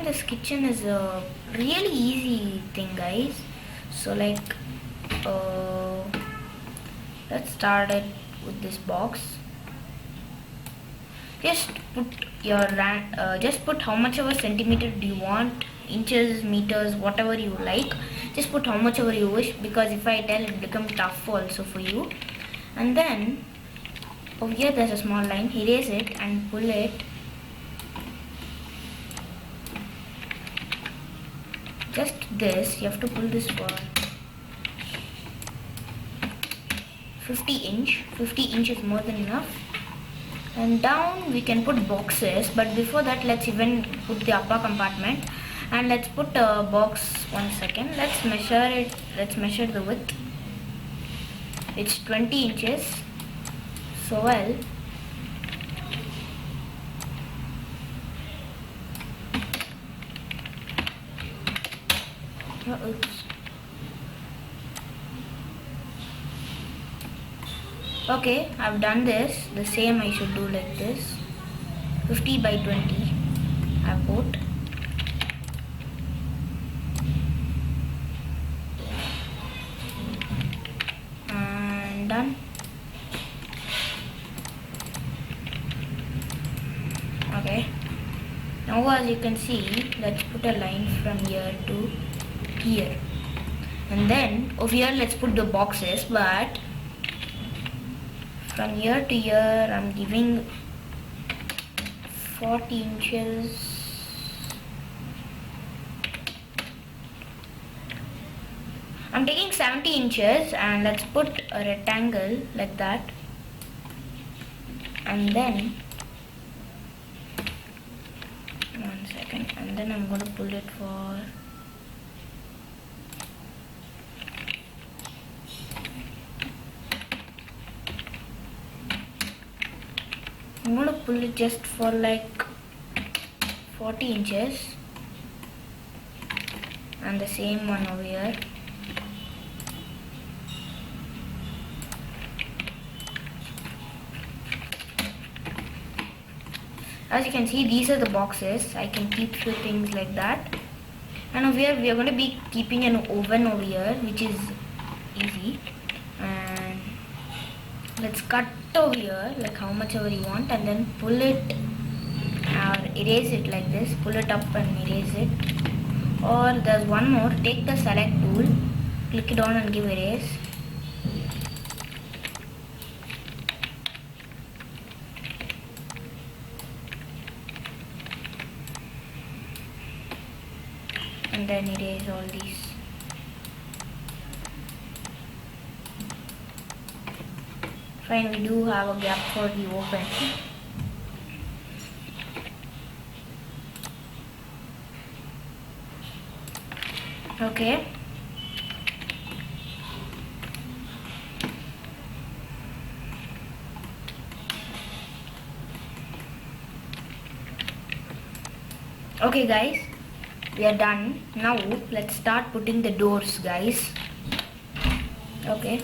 this kitchen is a really easy thing, guys. So like let's start it with this box. Just put your just put how much ever centimeter do you want, inches, meters, whatever you like. Just put how much ever you wish, because if I tell it become tough also for you. And then over here there's a small line, erase it and pull it. Just this, you have to pull this for 50 inch. 50 inch is more than enough. And down we can put boxes, but before that let's even put the upper compartment, and let's put a box. 1 second, let's measure it. Let's measure the width. It's 20 inches. So well, oops. Okay, I've done this. The same I should do like this. 50 by 20 I've put. And done. Okay. Now as you can see, let's put a line from here to here. And then over here let's put the boxes, but from here to here I'm giving 40 inches. I'm taking 70 inches, and let's put a rectangle like that. And then 1 second, and then I'm going to pull it for I'm going to pull it just for like 40 inches, and the same one over here. As you can see, these are the boxes. I can keep few things like that. And over here we are going to be keeping an oven over here, which is easy. And let's cut over here like how much ever you want, and then pull it or erase it like this. Pull it up and erase it. Or there's one more, take the select tool, click it on and give erase. And then erase all these. Fine, we do have a gap for the open. Okay. Okay guys, we are done. Now let's start putting the doors, guys. Okay.